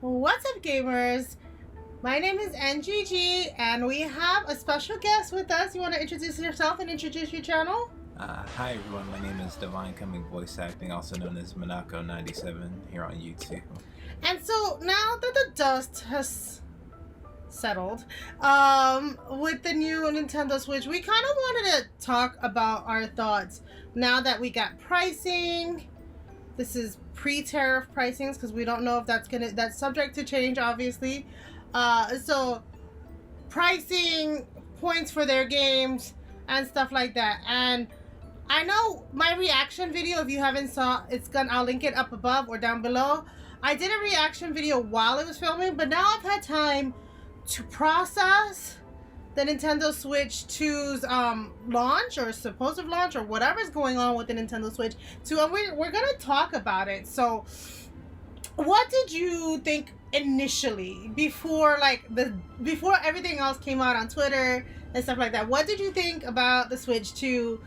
What's up, gamers? My name is NGG, and we have a special guest with us. You want to introduce yourself and introduce your channel? Hi everyone, my name is Devine, Cummings voice acting, also known as Minako 97 here on YouTube. And so now that the dust has settled, with the new Nintendo Switch, we kind of wanted to talk about our thoughts now that we got pricing. This is pre-tariff pricings because we don't know if that's subject to change, obviously. So pricing, points for their games, and stuff like that. And I know my reaction video, if you haven't saw, I'll link it up above or down below. I did a reaction video while it was filming, but now I've had time to process the Nintendo Switch 2's launch or supposed launch or whatever's going on with the Nintendo Switch 2, and we're gonna talk about it. So what did you think initially before everything else came out on Twitter and stuff like that? What did you think about the Switch 2?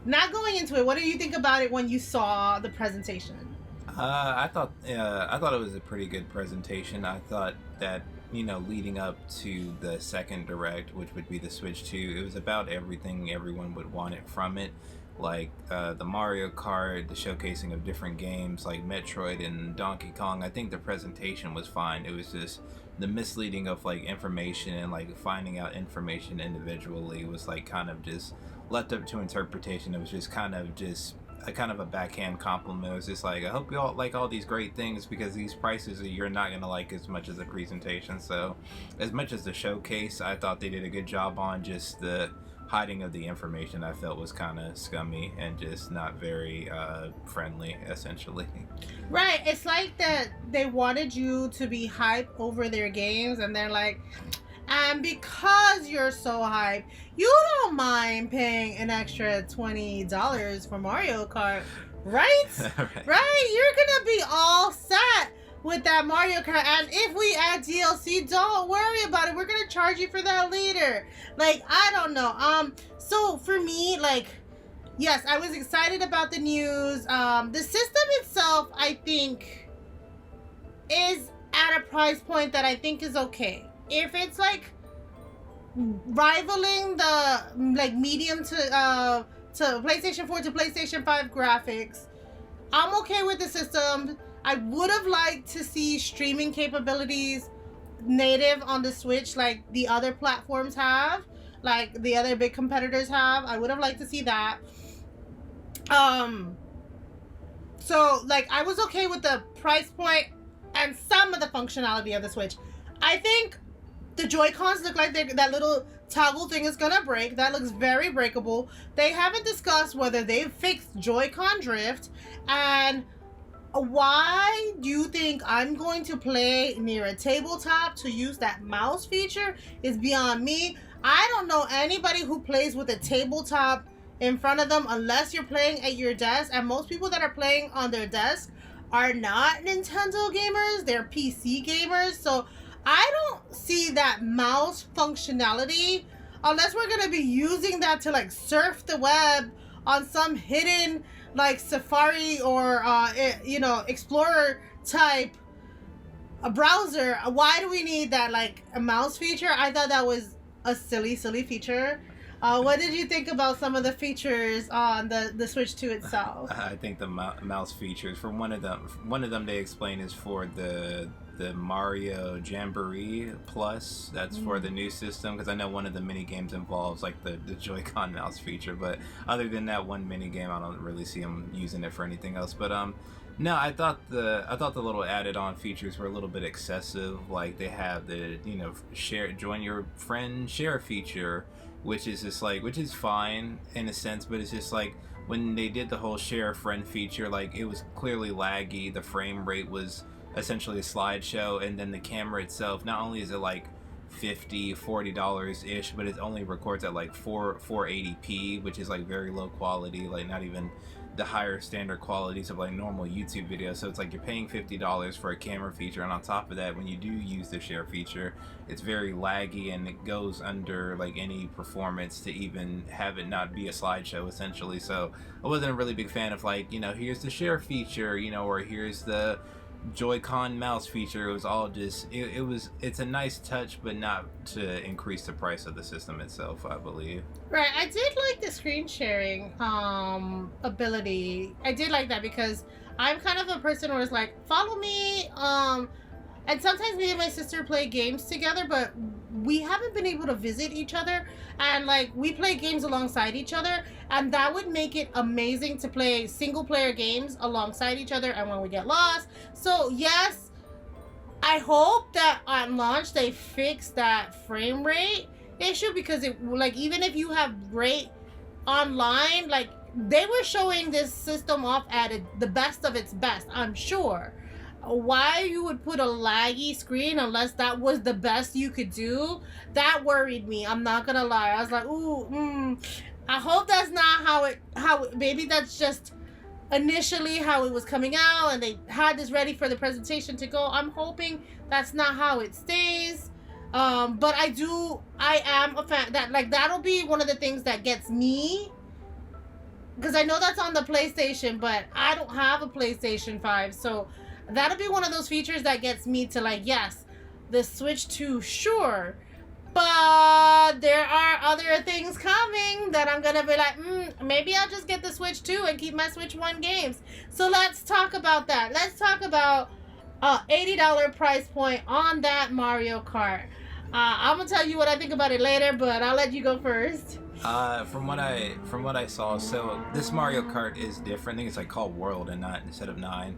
Not going into it, what did you think about it when you saw the presentation? I thought it was a pretty good presentation. I thought that, leading up to the second direct, which would be the Switch 2, it was about everything everyone would want it from it. Like the Mario Kart, the showcasing of different games like Metroid and Donkey Kong. I think the presentation was fine. It was just the misleading of information and finding out information individually was kind of just left up to interpretation. It was just kind of a backhand compliment. It was just I hope you all like all these great things because these prices you're not gonna like as much as the presentation. So as much as the showcase, I thought they did a good job on just the hiding of the information. I felt was kind of scummy and just not very friendly, essentially. Right, it's like that they wanted you to be hyped over their games, and they're like, and because you're so hyped, you don't mind paying an extra $20 for Mario Kart, right? Right? You're gonna be all set with that Mario Kart, and if we add DLC, don't worry about it. We're gonna charge you for that later. I don't know. So for me, yes, I was excited about the news. The system itself, I think, is at a price point that I think is okay. If it's rivaling the medium to PlayStation 4 to PlayStation 5 graphics, I'm okay with the system. I would have liked to see streaming capabilities native on the Switch like the other platforms have, like the other big competitors have. I would have liked to see that. So I was okay with the price point and some of the functionality of the Switch. I think the Joy-Cons look like that little toggle thing is gonna break. That looks very breakable. They haven't discussed whether they've fixed Joy-Con drift, and why do you think I'm going to play near a tabletop to use that mouse feature is beyond me. I don't know anybody who plays with a tabletop in front of them unless you're playing at your desk, and most people that are playing on their desk are not Nintendo gamers, they're PC gamers. So I don't see that mouse functionality unless we're gonna be using that to surf the web on some hidden Safari or Explorer type a browser. Why do we need that a mouse feature? I thought that was a silly feature. What did you think about some of the features on the Switch 2 itself? I think the mouse features, for one of them they explain is for the Mario Jamboree Plus. That's for the new system, because I know one of the mini games involves the Joy-Con mouse feature, but other than that one mini game, I don't really see them using it for anything else. But no, I thought the little added on features were a little bit excessive. They have the join your friend share feature, which is just which is fine in a sense, but it's just when they did the whole share friend feature, it was clearly laggy. The frame rate was essentially a slideshow, and then the camera itself, not only is it $40 ish, but it only records at 480p, which is very low quality, not even the higher standard qualities of normal YouTube videos. So it's you're paying $50 for a camera feature, and on top of that, when you do use the share feature, it's very laggy and it goes under any performance to even have it not be a slideshow, essentially. So I wasn't a really big fan of here's the share feature, or here's the Joy-Con mouse feature. It was all just it's a nice touch, but not to increase the price of the system itself, I believe. Right, I did like the screen sharing ability. I did like that because I'm kind of a person where it's like, follow me. And sometimes me and my sister play games together, but we haven't been able to visit each other. And like we play games alongside each other, and that would make it amazing to play single player games alongside each other. And when we get lost, so yes, I hope that on launch they fix that frame rate issue, because it, like, even if you have great online, like they were showing this system off at the best of its best, I'm sure. Why you would put a laggy screen unless that was the best you could do, that worried me. I'm not gonna lie. I was like, ooh, I hope that's not how it, maybe that's just initially how it was coming out and they had this ready for the presentation to go. I'm hoping that's not how it stays. But I am a fan that, like, that'll be one of the things that gets me, because I know that's on the PlayStation, but I don't have a PlayStation 5, so that'll be one of those features that gets me to, like, yes, the Switch 2, sure. But there are other things coming that I'm gonna be like, maybe I'll just get the Switch 2 and keep my Switch 1 games. So let's talk about that. Let's talk about $80 price point on that Mario Kart. I'm gonna tell you what I think about it later, but I'll let you go first. From what I saw, so this Mario Kart is different. I think it's like called World and not instead of 9.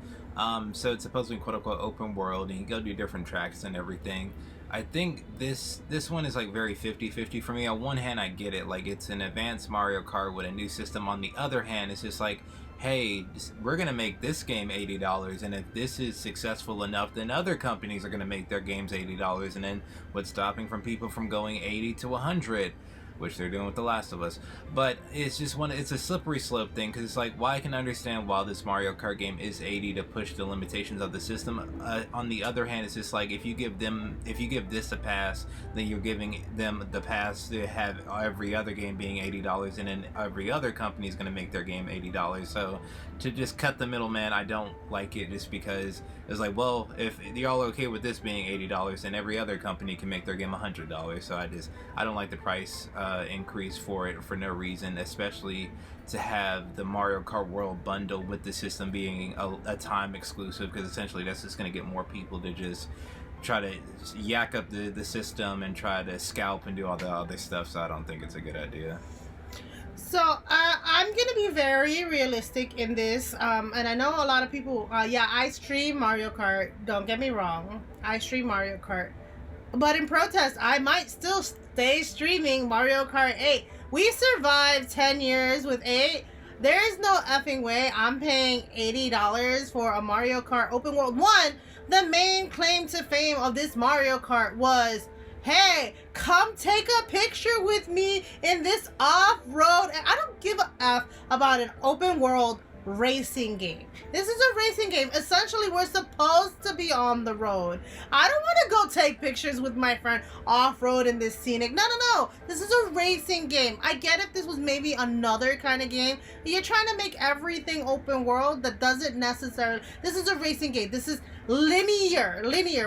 So it's supposed to be quote unquote open world, and you go do different tracks and everything. I think this one is like very 50-50 for me. On one hand, I get it, like it's an advanced Mario Kart with a new system. On the other hand, it's just like, hey, we're gonna make this game $80, and if this is successful enough, then other companies are gonna make their games $80, and then what's stopping from people from going 80 to 100? Which they're doing with The Last of Us. But it's just it's a slippery slope thing, because it's like, well, I can understand why this Mario Kart game is 80 to push the limitations of the system. On the other hand, it's just like, if you give this a pass, then you're giving them the pass to have every other game being $80, and then every other company is going to make their game $80. So to just cut the middleman, I don't like it, just because it's like, well, if y'all are okay with this being $80, then every other company can make their game $100. So I don't like the price increase for it for no reason, especially to have the Mario Kart World bundle with the system being a time exclusive, because essentially that's just going to get more people to just try to yak up the system and try to scalp and do all the other stuff. So I don't think it's a good idea. So I'm gonna be very realistic in this, and I know a lot of people. I stream Mario Kart. Don't get me wrong, I stream Mario Kart, but in protest, I might still stay streaming Mario Kart 8. We survived 10 years with 8. There is no effing way I'm paying $80 for a Mario Kart open world. One, the main claim to fame of this Mario Kart was, hey, come take a picture with me in this off-road. And I don't give a F about an open world racing game. This is a racing game. Essentially, we're supposed to be on the road. I don't want to go take pictures with my friend off-road in this scenic. No. This is a racing game. I get if this was maybe another kind of game. You're trying to make everything open world. That doesn't necessarily. This is a racing game. This is linear.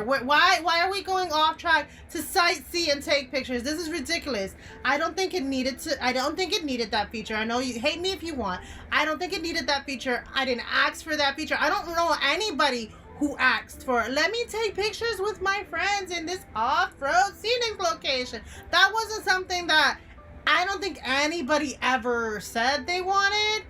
Why are we going off track to sightsee and take pictures? This is ridiculous. I don't think it needed that feature. I know you hate me if you want. I don't think it needed that feature. I didn't ask for that feature. I don't know anybody who asked for it. Let me take pictures with my friends in this off-road scenic location. That wasn't something that I don't think anybody ever said they wanted.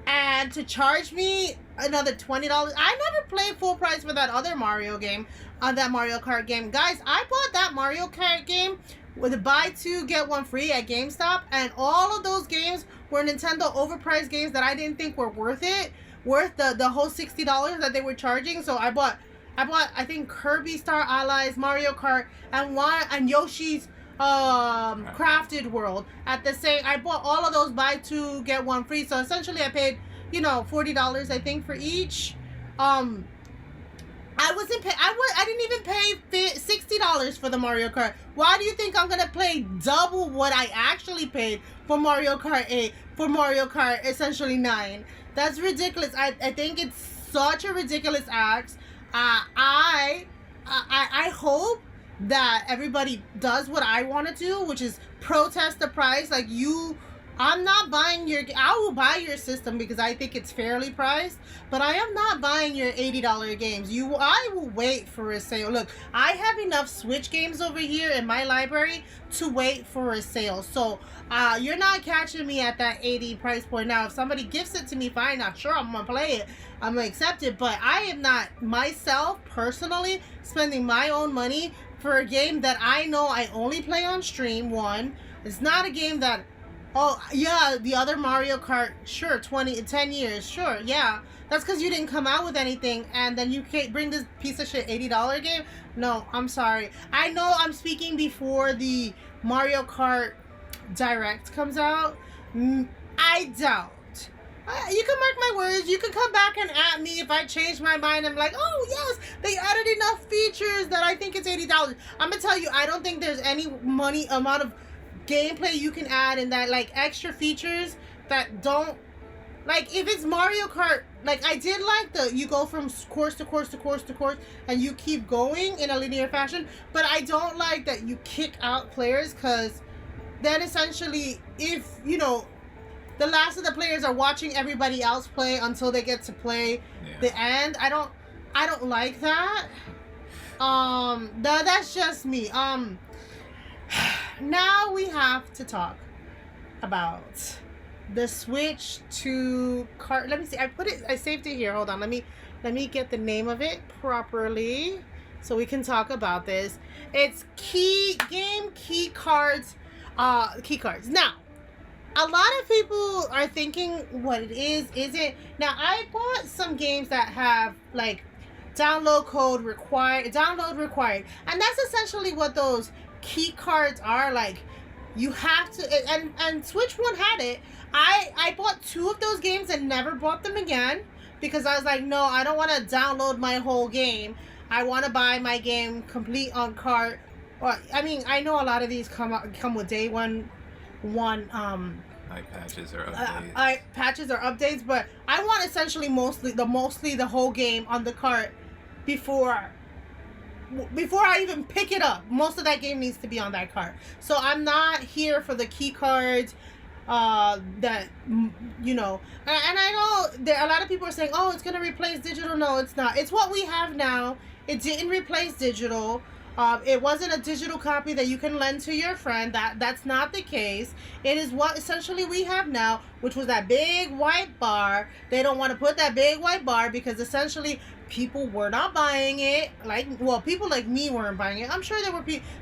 And to charge me another $20, I never played full price for that other Mario game, that Mario Kart game. Guys, I bought that Mario Kart game with a buy two get one free at GameStop, and all of those games were Nintendo overpriced games that I didn't think were worth the whole $60 that they were charging. So I bought I think Kirby Star Allies, Mario Kart, and Yoshi's Crafted World at the same. I bought all of those buy two get one free. So essentially, I paid $40 I think for each. I didn't even pay $60 for the Mario Kart. Why do you think I'm gonna pay double what I actually paid for Mario Kart 8 for Mario Kart essentially 9? That's ridiculous. I think it's such a ridiculous act. I hope that everybody does what I want to do, which is protest the price. Like I'm not buying I will buy your system because I think it's fairly priced, but I am not buying your $80 games. I will wait for a sale. Look, I have enough Switch games over here in my library to wait for a sale. So you're not catching me at that 80 price point. Now, if somebody gifts it to me, fine. I'm sure I'm gonna play it. I'm gonna accept it, but I am not myself personally spending my own money for a game that I know I only play on stream. One, it's not a game that, oh, yeah, the other Mario Kart, sure, 10 years, sure, yeah. That's because you didn't come out with anything, and then you can't bring this piece of shit $80 game? No, I'm sorry. I know I'm speaking before the Mario Kart Direct comes out. I doubt. You can mark my words. You can come back and at me if I change my mind. I'm like, oh, yes, they added enough features that I think it's $80. I'm going to tell you, I don't think there's any amount of gameplay you can add in that, like, extra features that don't, like, if it's Mario Kart, like, I did like you go from course to course to course to course and you keep going in a linear fashion, but I don't like that you kick out players, because then essentially, if, you know, the last of the players are watching everybody else play until they get to play the end, I don't like that. That's just me. Now we have to talk about the Switch 2 card. Let me see. I saved it here. Hold on. Let me get the name of it properly so we can talk about this. It's key cards. Now, a lot of people are thinking what it is. Is it? Now, I bought some games that have, like, download required, and that's essentially what those key cards are. Like, you have to, and Switch 1 had it. I bought 2 of those games and never bought them again, because I was like, no, I don't want to download my whole game. I want to buy my game complete on cart. Well, I mean, I know a lot of these come with day one patches or updates. Patches or updates, but I want essentially mostly the whole game on the cart before I even pick it up. Most of that game needs to be on that cart. So I'm not here for the key cards that, you know, and I know there a lot of people are saying, oh, it's gonna replace digital. No, it's not. It's what we have now. It didn't replace digital. It wasn't a digital copy that you can lend to your friend. That's not the case. It is what essentially we have now, which was that big white bar. They don't want to put that big white bar because essentially people were not buying it. People like me weren't buying it. I'm sure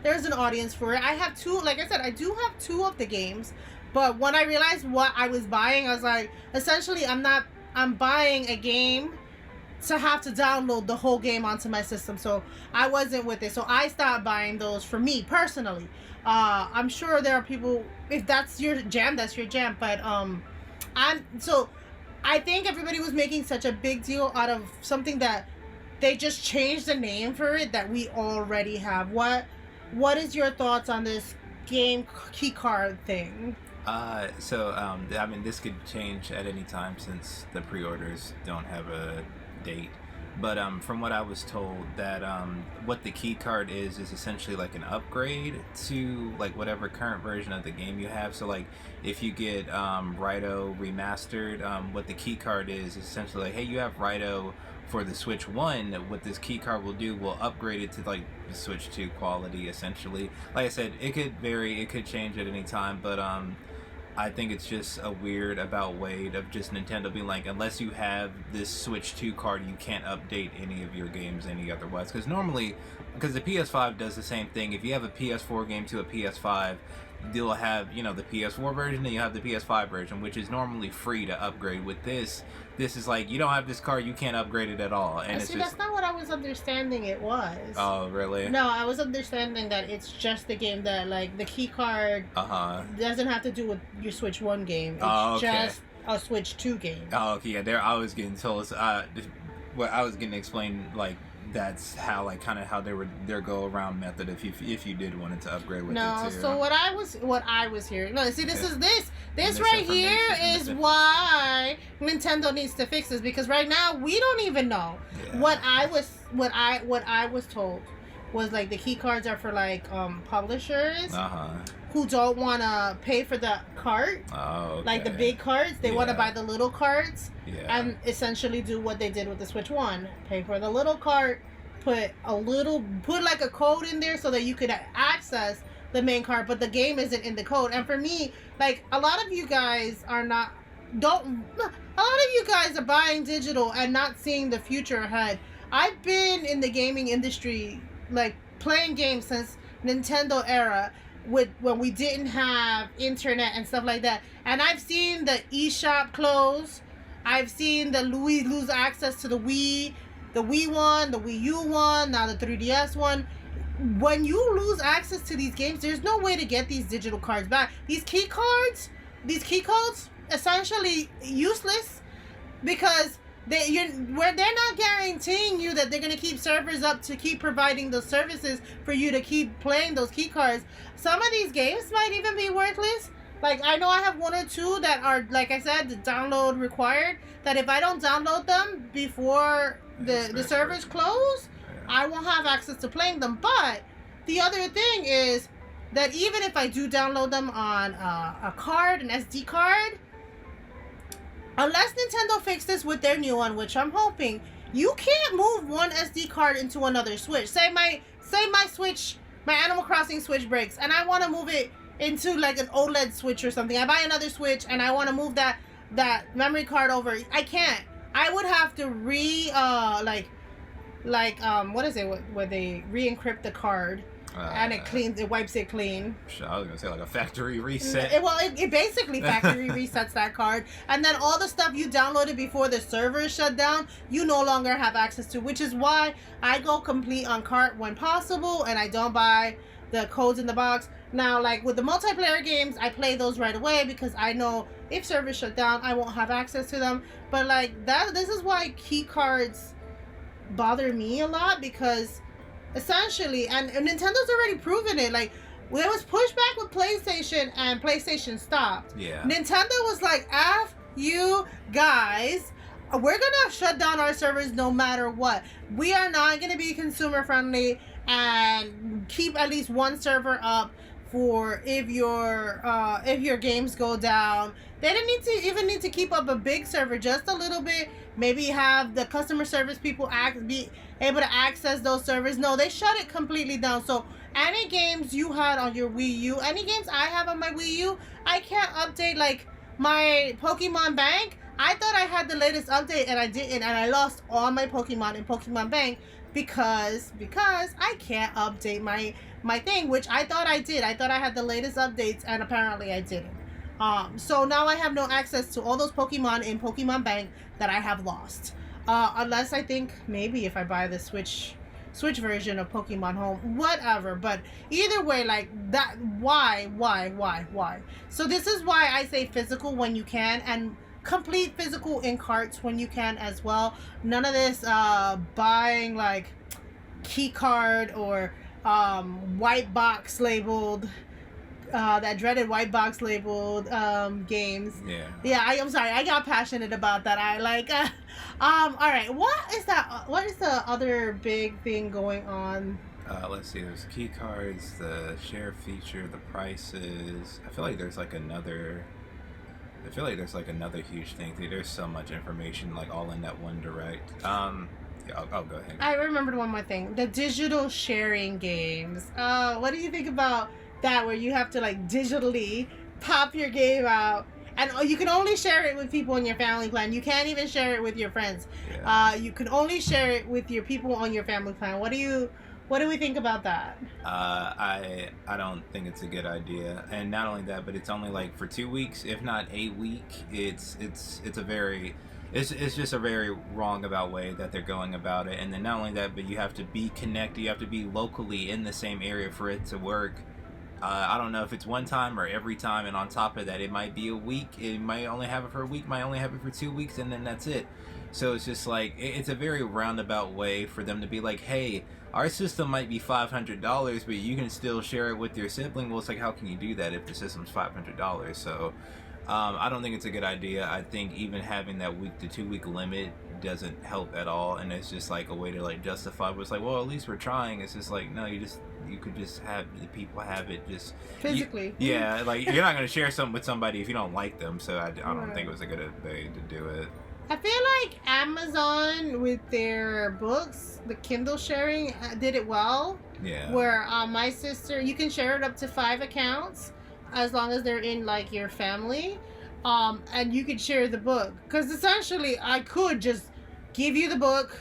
there's an audience for it. I have 2, like I said, I do have 2 of the games, but when I realized what I was buying, I was like, essentially I'm buying a game to have to download the whole game onto my system. So I wasn't with it. So I stopped buying those for me personally. I'm sure there are people, if that's your jam, that's your jam. But I think everybody was making such a big deal out of something that they just changed the name for it that we already have. What is your thoughts on this game key card thing? I mean, this could change at any time since the pre-orders don't have a date, but from what I was told, that what the key card is essentially like an upgrade to like whatever current version of the game you have. So like if you get Raito remastered, what the key card is essentially like, hey, you have Raito for the Switch 1, what this key card will do will upgrade it to like the Switch 2 quality essentially. Like I said, it could vary, it could change at any time, but I think it's just a weird about weight of just Nintendo being like, unless you have this Switch 2 card, you can't update any of your games any otherwise. Because normally, because the PS5 does the same thing, if you have a PS4 game to a PS5, you'll have, you know, the PS4 version and you have the PS5 version, which is normally free to upgrade. With this is like, you don't have this card, you can't upgrade it at all. And it's just, that's not what I was understanding it was. Oh, really? No, I was understanding that it's just the game that, like, the key card doesn't have to do with your Switch 1 game. It's just a Switch 2 game. Oh, okay, yeah, I was getting told, what I was getting explained, like, that's how, like, kind of how their go around method if you did want it to upgrade with it too. So what I was hearing. No, see, this right here is why Nintendo needs to fix this, because right now we don't even know what I was what I was told was like the key cards are for like publishers Uh-huh. who don't want to pay for the cart, Oh, okay. like the big cards. They want to buy the little cards and Yeah. essentially do what they did with the Switch 1. Pay for the little cart, put like a code in there so that you could access the main card, but the game isn't in the code. And for me, like a lot of you guys are not don't a lot of you guys are buying digital and not seeing the future ahead. I've been in the gaming industry, like playing games since Nintendo era, with when we didn't have internet and stuff like that. And I've seen the eShop close. I've seen the Louis lose access to the Wii one, the Wii U one, now the 3DS one. When you lose access to these games, there's no way to get these digital cards back. These key codes, essentially useless because they're not guaranteeing you that they're going to keep servers up to keep providing the services for you to keep playing those key cards. Some of these games might even be worthless. Like, I know I have one or two that are, like I said, the download required, that if I don't download them before the servers close, I won't have access to playing them. But the other thing is that even if I do download them on a card, an SD card, unless Nintendo fixes with their new one, which I'm hoping, you can't move one SD card into another Switch. Say my Switch, my Animal Crossing Switch breaks, and I want to move it into like an OLED Switch or something. I buy another Switch and I want to move that memory card over. I can't. I would have to what is it where they re-encrypt the card and it wipes it clean. I was gonna say like a factory reset. It basically factory resets that card, and then all the stuff you downloaded before the server shut down, you no longer have access to. Which is why I go complete on cart when possible, and I don't buy the codes in the box. Now, like with the multiplayer games, I play those right away because I know if servers shut down, I won't have access to them. But like that, this is why key cards bother me a lot, because essentially, and Nintendo's already proven it, like there was pushback with PlayStation and PlayStation stopped. Yeah. Nintendo was like, F you guys, we're gonna shut down our servers no matter what. We are not gonna be consumer friendly and keep at least one server up for if your games go down. They didn't need to keep up a big server, just a little bit. Maybe have the customer service people be able to access those servers. No, they shut it completely down. So any games you had on your Wii U, any games I have on my Wii U, I can't update. Like my Pokemon Bank, I thought I had the latest update and I didn't, and I lost all my Pokemon in Pokemon Bank because I can't update my thing, which I thought I did. I thought I had the latest updates, and apparently I didn't. So now I have no access to all those Pokemon in Pokemon Bank that I have lost. Unless I think maybe if I buy the Switch version of Pokemon Home, whatever. But either way, like that, why? So this is why I say physical when you can, and complete physical in carts when you can as well. None of this buying like key card or white box labeled that dreaded white box labeled games. I'm sorry, I got passionate about that. I like all right, what is the other big thing going on? Let's see, there's key cards, the share feature, the prices. I feel like there's like another huge thing. There's so much information like all in that one direct. I'll go ahead. I remembered one more thing. The digital sharing games. What do you think about that, where you have to like digitally pop your game out, and you can only share it with people in your family plan. You can't even share it with your friends. Yeah. You can only share it with your people on your family plan. What do we think about that? I don't think it's a good idea, and not only that, but it's only like for 2 weeks, if not a week. It's just a very wrong about way that they're going about it. And then not only that, but you have to be connected. You have to be locally in the same area for it to work. I don't know if it's one time or every time, and on top of that, it might be a week. It might only have it for a week, might only have it for 2 weeks, and then that's it. So it's just like, it's a very roundabout way for them to be like, hey, our system might be $500, but you can still share it with your sibling. Well, it's like, how can you do that if the system's $500? So I don't think it's a good idea. I think even having that week to 2 week limit doesn't help at all, and it's just like a way to like justify. But it's like, well, at least we're trying. It's just like, no, you could just have the people have it just physically. Yeah, like you're not gonna share something with somebody if you don't like them. So I don't think it was a good way to do it. I feel like Amazon with their books, the Kindle sharing, did it well. Yeah. Where my sister, you can share it up to 5 accounts as long as they're in like your family, and you could share the book. Because essentially, I could just give you the book,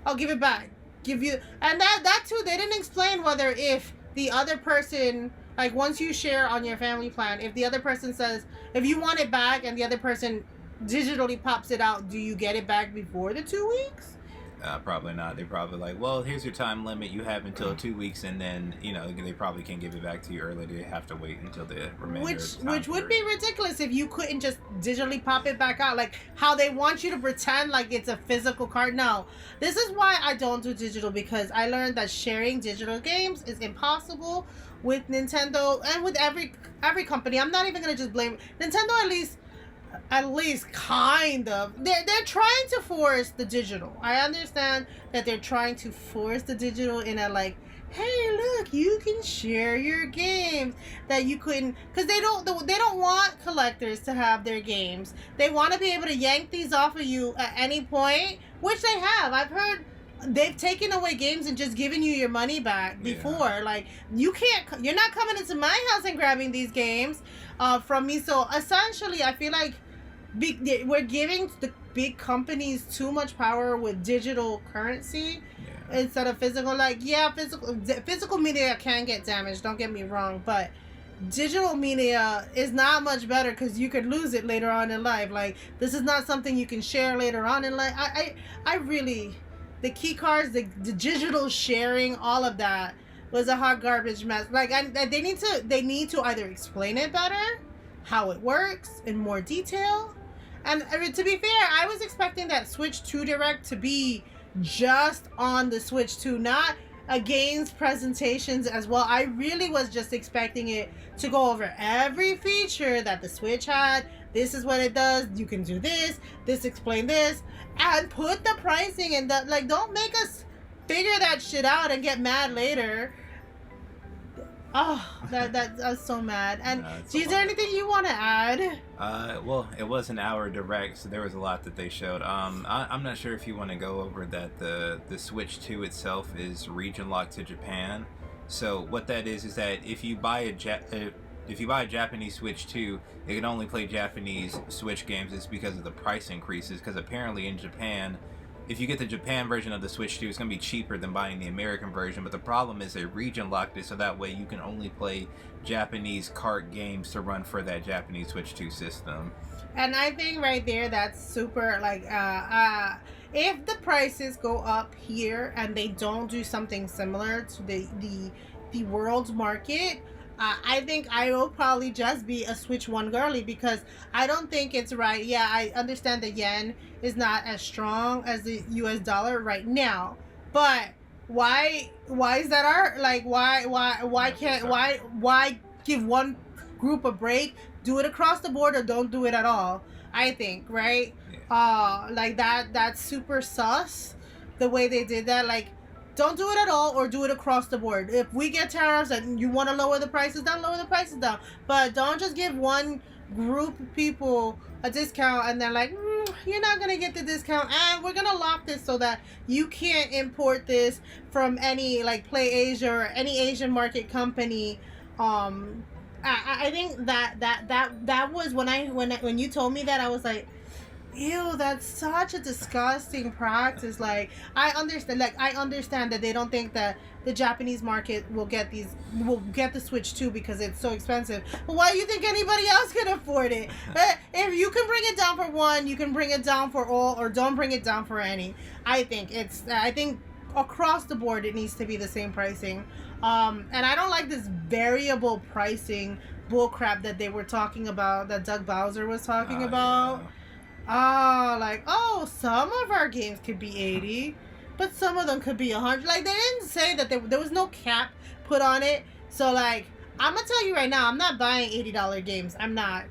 I'll give it back, give you, and that too. They didn't explain whether if the other person, like once you share on your family plan, if the other person says if you want it back and the other person digitally pops it out, do you get it back before the 2 weeks? Probably not. They're probably like, well, here's your time limit. You have until 2 weeks, and then they probably can't give it back to you early. They have to wait until the remainder. Which would be ridiculous if you couldn't just digitally pop it back out, like how they want you to pretend like it's a physical card. No, this is why I don't do digital, because I learned that sharing digital games is impossible with Nintendo and with every company. I'm not even gonna just blame Nintendo. At least kind of, they're trying to force the digital. I understand that they're trying to force the digital in a like, hey, look, you can share your games that you couldn't, because they don't want collectors to have their games. They want to be able to yank these off of you at any point, which they have. I've heard they've taken away games and just given you your money back before. Yeah. Like, you're not coming into my house and grabbing these games from me. So essentially, I feel like we're giving the big companies too much power with digital currency instead of physical. Like, yeah, physical media can get damaged, don't get me wrong, but digital media is not much better because you could lose it later on in life. Like, this is not something you can share later on in life. I really, the key cards, the digital sharing, all of that was a hot garbage mess. Like, they need to either explain it better, how it works in more detail. And I mean, to be fair, I was expecting that Switch 2 Direct to be just on the Switch 2, not a games presentations as well. I really was just expecting it to go over every feature that the Switch had. This is what it does. You can do this. This explain this, and put the pricing in the, like, don't make us figure that shit out and get mad later. Oh, I was so mad. And is there anything you want to add? Well, it was an hour direct, so there was a lot that they showed. I'm not sure if you want to go over that the Switch 2 itself is region locked to Japan. So what that is that if you buy a Japanese Switch 2, it can only play Japanese Switch games. It's because of the price increases, because apparently in Japan, if you get the Japan version of the Switch 2, it's going to be cheaper than buying the American version. But the problem is they region locked it, so that way you can only play Japanese cart games to run for that Japanese Switch 2 system. And I think right there, that's super, like, if the prices go up here and they don't do something similar to the world market, I think I will probably just be a Switch 1 girly, because I don't think it's right. Yeah, I understand the yen is not as strong as the US dollar right now, but why is that why give one group a break? Do it across the board or don't do it at all, I think, right? Yeah. Like that's super sus the way they did that. Like, don't do it at all or do it across the board. If we get tariffs and you want to lower the prices down, lower the prices down. But don't just give one group of people a discount and they're like, you're not going to get the discount, and we're going to lock this so that you can't import this from any, like, Play Asia or any Asian market company. I think that was when you told me that, I was like, ew, that's such a disgusting practice. Like, I understand that they don't think that the Japanese market will get the Switch 2 because it's so expensive. But why do you think anybody else can afford it? If you can bring it down for one, you can bring it down for all, or don't bring it down for any. I think across the board it needs to be the same pricing. And I don't like this variable pricing bullcrap that they were talking about, that Doug Bowser was talking about. Yeah. Some of our games could be 80, but some of them could be 100. Like, they didn't say that there was no cap put on it. So, like, I'm gonna tell you right now, I'm not buying $80 games. I'm not.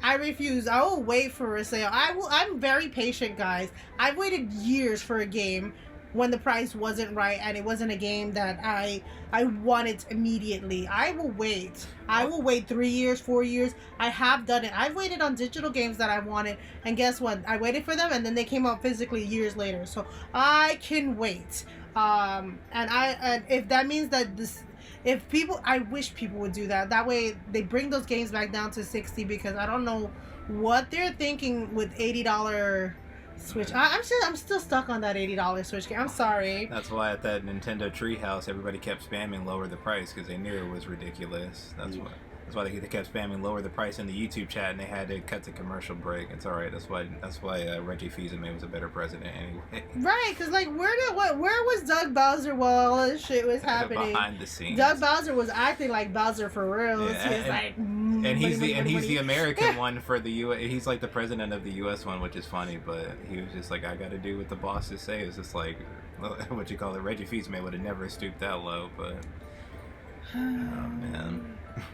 I refuse. I will wait for a sale. I'm very patient, guys. I've waited years for a game when the price wasn't right and it wasn't a game that I wanted immediately. I will wait. I will wait 3 years, 4 years. I have done it. I've waited on digital games that I wanted, and guess what? I waited for them, and then they came out physically years later. So I can wait. And if that means that I wish people would do that. That way they bring those games back down to 60, because I don't know what they're thinking with $80 Switch. I'm still stuck on that $80 Switch game. I'm sorry. That's why at that Nintendo Treehouse, everybody kept spamming lower the price because they knew it was ridiculous. That's why they kept spamming lower the price in the YouTube chat, and they had to cut the commercial break. It's all right. That's why Reggie Fils-Aimé was a better president anyway. Right, because like where was Doug Bowser while all this shit was happening? Behind the scenes. Doug Bowser was acting like Bowser for real. Yeah, he was like, and he's the American one for the U.S. He's like the president of the U.S. one, which is funny. But he was just like, I got to do what the bosses say. It's just like, what you call it? Reggie Fils-Aimé would have never stooped that low, but oh man.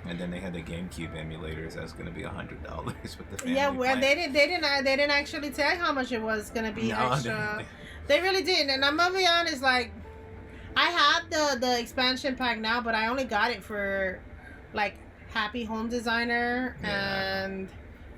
And then they had the GameCube emulators. That's going to be $100 with the family plan. They didn't actually tell how much it was going to be extra. They really didn't. And I'm gonna be honest, like, I have the expansion pack now, but I only got it for like Happy Home Designer, and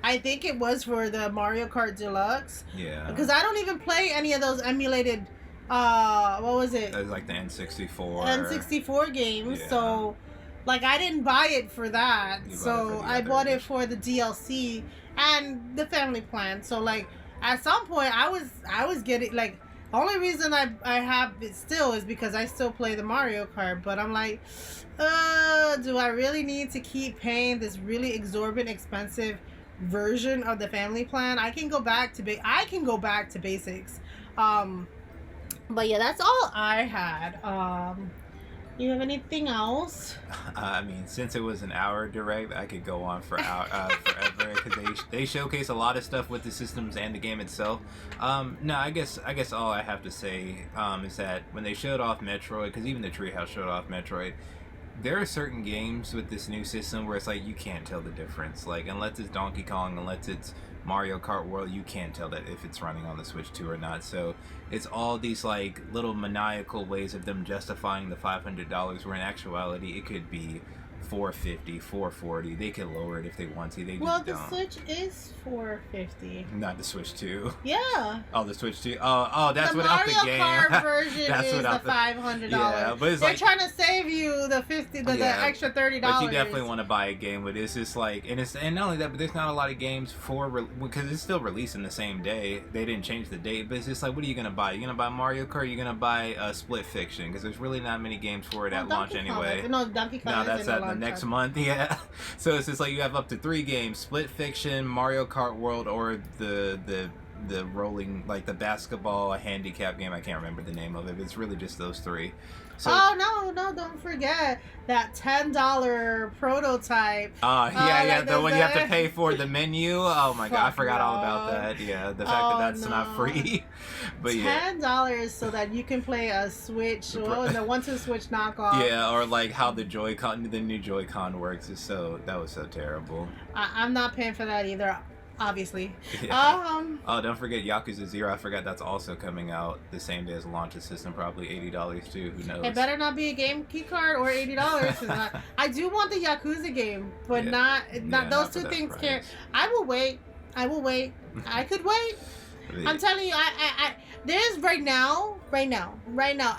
I think it was for the Mario Kart Deluxe. Yeah. Because I don't even play any of those emulated. What was it? It was like the N64. N64 games. Yeah. So, like, I didn't buy it for that. I bought it for the DLC and the family plan. So, like, at some point, I was getting, like, the only reason I have it still is because I still play the Mario Kart. But I'm like, do I really need to keep paying this really exorbitant, expensive version of the family plan? I can go back to basics. But yeah, that's all I had. You have anything else? I mean, since it was an hour direct, I could go on for forever because they showcase a lot of stuff with the systems and the game itself. No, I guess all I have to say is that when they showed off Metroid, because even the Treehouse showed off Metroid, there are certain games with this new system where it's like you can't tell the difference. Like, unless it's Donkey Kong, unless it's Mario Kart World, you can't tell that if it's running on the Switch 2 or not. So it's all these like little maniacal ways of them justifying the $500, where in actuality it could be $450, $440. They could lower it if they want to. They just don't. Switch is $450. Not the Switch 2. Yeah. Oh, the Switch 2. Oh, that's the without the game. The Mario Kart version that's is the $500. Yeah, but they're trying to save you the the extra $30. But you definitely want to buy a game with it. It's just like, and not only that, but there's not a lot of games because it's still releasing the same day. They didn't change the date, but it's just like, what are you gonna buy? You're gonna buy Mario Kart. You're gonna buy Split Fiction, because there's really not many games for it at launch anyway. No, Donkey Kong. No, that's at the next month. Yeah. So it's just like you have up to 3 games: Split Fiction, Mario Kart World, or the rolling, like the basketball handicap game. I can't remember the name of it, but it's really just those 3. So, no, don't forget that $10 prototype. The one you have to pay for the menu. Oh my god, I forgot all about that. Yeah, the fact that that's not free. But $10 so that you can play a Switch, the 1-2 Switch knockoff. Yeah, or like how the new Joy-Con works that was so terrible. I'm not paying for that either. Obviously. Yeah. Don't forget Yakuza 0. I forgot that's also coming out the same day as launch of system, probably $80 too. Who knows? It better not be a game key card or $80. I do want the Yakuza game, but not those two things. Can't. I will wait. I could wait. I'm telling you, I there's right now,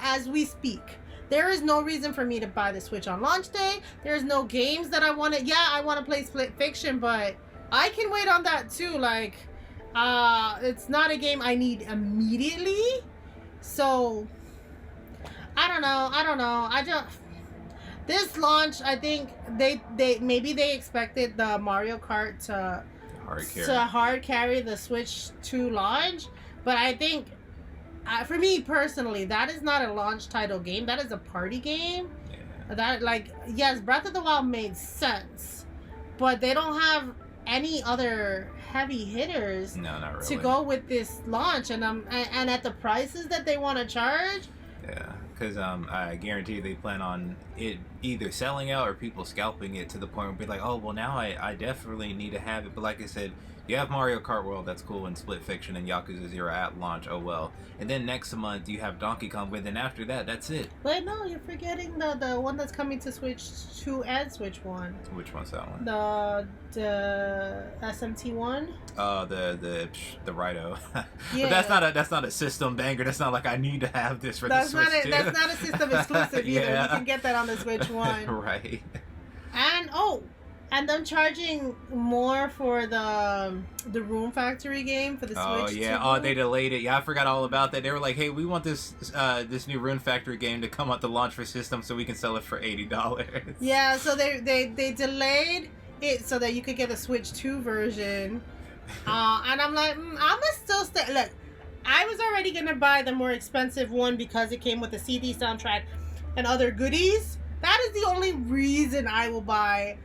as we speak, there is no reason for me to buy the Switch on launch day. There's no games that I want to. Yeah, I want to play Split Fiction, but I can wait on that too. Like, it's not a game I need immediately. So, I don't know. This launch, I think they maybe they expected the Mario Kart to hard carry the Switch 2 launch. But I think, for me personally, that is not a launch title game. That is a party game. Yeah. That, like, yes, Breath of the Wild made sense, but they don't have any other heavy hitters not really. to go with this launch, and at the prices that they want to charge. Yeah. Because I guarantee they plan on it either selling out or people scalping it to the point where be like, oh, well, now I definitely need to have it. But like I said, you have Mario Kart World, that's cool, and Split Fiction and Yakuza 0 at launch, oh well. And then next month you have Donkey Kong, but then after that, that's it. Wait, no, you're forgetting the one that's coming to Switch 2 and Switch 1. Which one's that one? The SMT one. The Rido. Yeah. But that's not a system banger. That's not like I need to have this for the Switch 2. That's not a system exclusive either. Yeah. You can get that on the Switch 1. Right. And them charging more for the Room Factory game for the Switch. Oh yeah. 2. Oh, they delayed it. Yeah, I forgot all about that. They were like, "Hey, we want this new Rune Factory game to come out to launch for system so we can sell it for $80." Yeah. So they delayed it so that you could get the Switch 2 version. And I'm like, I'm gonna still stay. Look, I was already gonna buy the more expensive one because it came with the CD soundtrack and other goodies. That is the only reason I will buy.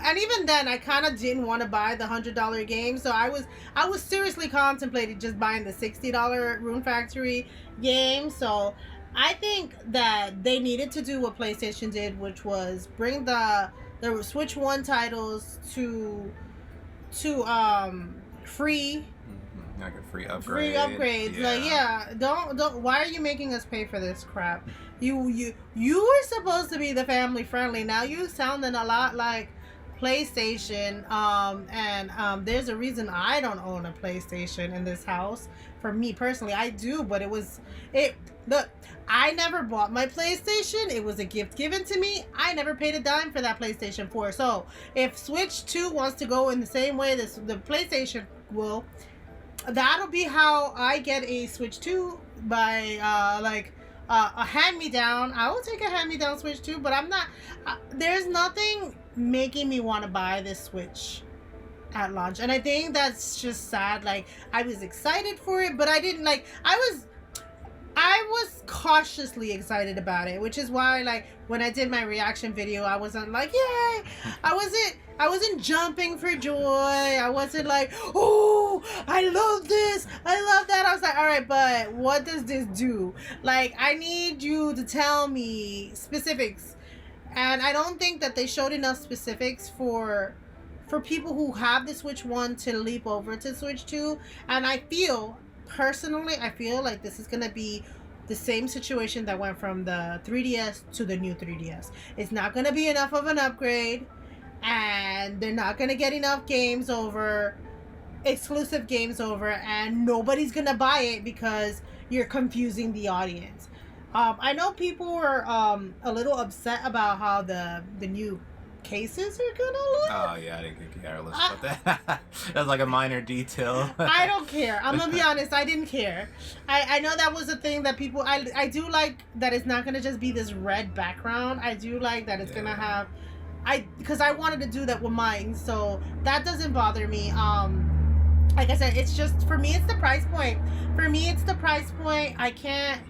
And even then, I kind of didn't want to buy the $100 game, so I was seriously contemplating just buying the $60 Rune Factory game. So I think that they needed to do what PlayStation did, which was bring the Switch 1 titles to free. Like a free upgrade. Free upgrades. Yeah. Like, yeah, don't. Why are you making us pay for this crap? You were supposed to be the family friendly. Now you sounding a lot like PlayStation. And there's a reason I don't own a PlayStation in this house. For me personally, I do, but look, I never bought my PlayStation. It was a gift given to me. I never paid a dime for that PlayStation 4. So if Switch 2 wants to go in the same way the PlayStation will, that'll be how I get a Switch 2 by a hand-me-down. I will take a hand-me-down Switch 2, but I'm not. There's nothing making me want to buy this Switch at launch, and I think that's just sad. Like, I was excited for it, but I didn't like. I was cautiously excited about it, which is why, like, when I did my reaction video, I wasn't like, yay! I wasn't jumping for joy. I wasn't like, oh, I love this, I love that. I was like, all right, but what does this do? Like, I need you to tell me specifics. And I don't think that they showed enough specifics for people who have the Switch 1 to leap over to Switch 2. And personally, I feel like this is going to be the same situation that went from the 3DS to the new 3DS. It's not going to be enough of an upgrade, and they're not going to get enough exclusive games over, and nobody's going to buy it because you're confusing the audience. I know people were a little upset about how the new cases are gonna look. Oh yeah, I didn't care less about that. That's like a minor detail. I don't care. I'm gonna be honest, I didn't care. I know that was a thing that people, I do like that it's not gonna just be this red background. I do like that it's gonna have, because I wanted to do that with mine, so that doesn't bother me. Like I said, it's just, for me, it's the price point. I can't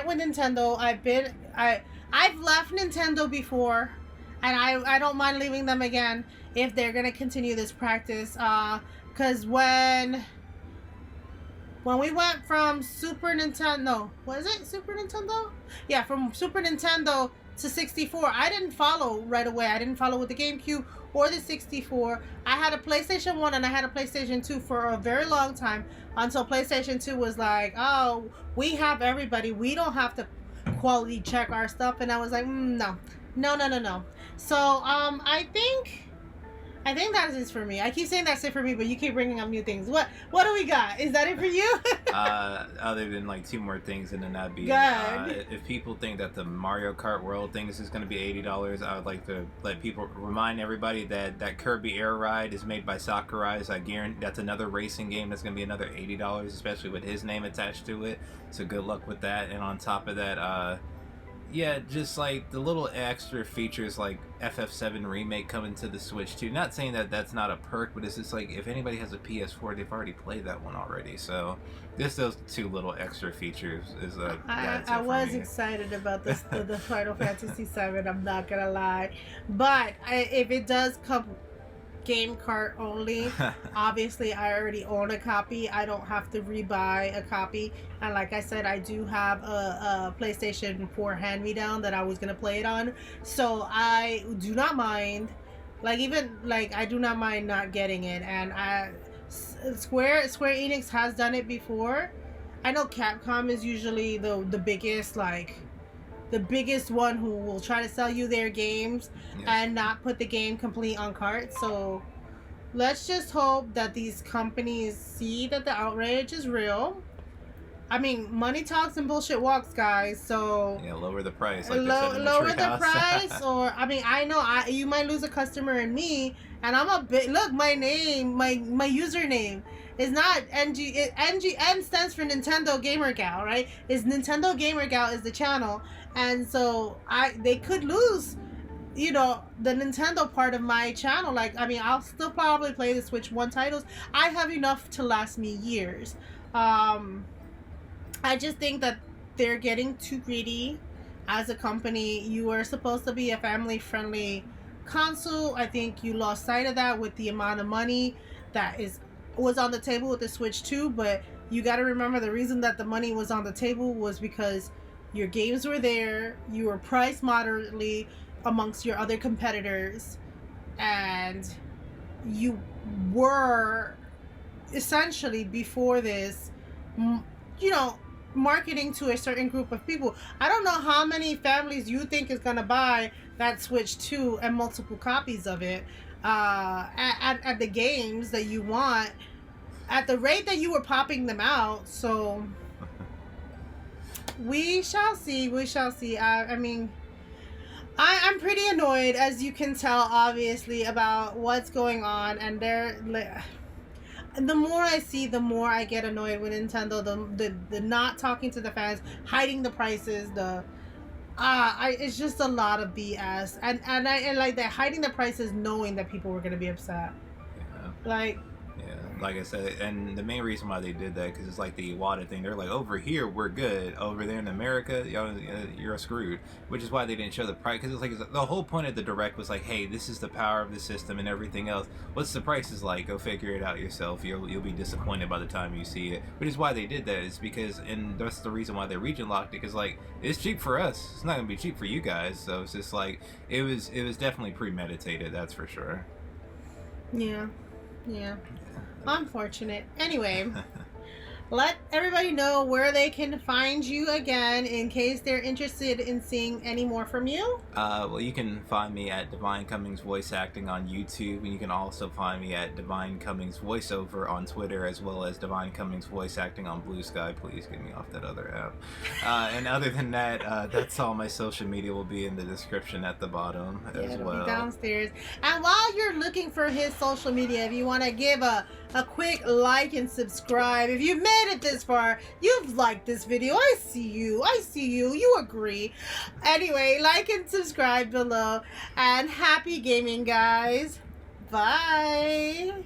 with Nintendo. I've left Nintendo before, and I don't mind leaving them again if they're gonna continue this practice. Because when we went from Super Nintendo, was it Super Nintendo? Yeah, from Super Nintendo to 64, I didn't follow right away. I didn't follow with the GameCube or the 64. I had a PlayStation 1 and I had a PlayStation 2 for a very long time, until PlayStation 2 was like, oh, we have everybody. We don't have to quality check our stuff. And I was like, no. So I think that is for me. I keep saying that's it for me, but you keep bringing up new things. What do we got? Is that it for you? Other than like two more things, and then that'd be if people think that the Mario Kart World thing is going to be $80, I would like to remind everybody that Kirby Air Ride is made by Sakurai. So I guarantee that's another racing game that's going to be another $80, especially with his name attached to it. So good luck with that. And on top of that, yeah, just like the little extra features like FF7 Remake coming to the Switch too. Not saying that that's not a perk, but it's just like if anybody has a PS4, they've already played that one already. So just those two little extra features is I was excited about this the Final Fantasy VII. I'm not gonna lie, but if it does come game cart only. Obviously, I already own a copy. I don't have to rebuy a copy. And like I said, I do have a PlayStation 4 hand-me-down that I was gonna play it on. So I do not mind. Like even like I do not mind not getting it. And Square Enix has done it before. I know Capcom is usually the biggest the biggest one who will try to sell you their games and not put the game complete on cart. So let's just hope that these companies see that the outrage is real. I mean, money talks and bullshit walks, guys. So yeah, lower the price. Like lower the price, or I mean, I know you might lose a customer in me, and I'm a bit. Look, my name, my username is not NG. N stands for Nintendo Gamer Gal, right? Is Nintendo Gamer Gal is the channel, and so they could lose, you know, the Nintendo part of my channel. Like, I mean, I'll still probably play the Switch 1 titles. I have enough to last me years. I just think that they're getting too greedy as a company. You are supposed to be a family-friendly console. I think you lost sight of that with the amount of money that was on the table with the Switch 2. But you got to remember, the reason that the money was on the table was because your games were there. You were priced moderately amongst your other competitors, and you were essentially before this, you know, marketing to a certain group of people. I don't know how many families you think is gonna buy that Switch 2 and multiple copies of it at the games that you want, at the rate that you were popping them out. So we shall see. I mean, I'm pretty annoyed, as you can tell, obviously, about what's going on, and the more I see, the more I get annoyed with Nintendo. The not talking to the fans, hiding the prices, it's just a lot of BS, and like they're hiding the prices, knowing that people were gonna be upset. Yeah. Like I said, and the main reason why they did that, because it's like the Iwata thing. They're like, over here we're good, over there in America, you're screwed. Which is why they didn't show the price, because it's like the whole point of the direct was like, hey, this is the power of the system and everything else. What's the prices like? Go figure it out yourself. You'll be disappointed by the time you see it. Which is why they did that, is because, and that's the reason why they region locked it, because like it's cheap for us, it's not gonna be cheap for you guys. So it's just like it was definitely premeditated, that's for sure. Yeah. Unfortunate. Anyway, let everybody know where they can find you again in case they're interested in seeing any more from you. Well, you can find me at Devine Cummings Voice Acting on YouTube, and you can also find me at Devine Cummings Voiceover on Twitter, as well as Devine Cummings Voice Acting on Blue Sky. Please get me off that other app. And other than that, that's all. My social media will be in the description at the bottom as well. It'll be downstairs. And while you're looking for his social media, if you want to give a quick like and subscribe, if you made it this far, you've liked this video. I see you. You agree. Anyway, like and subscribe below, and happy gaming, guys. Bye.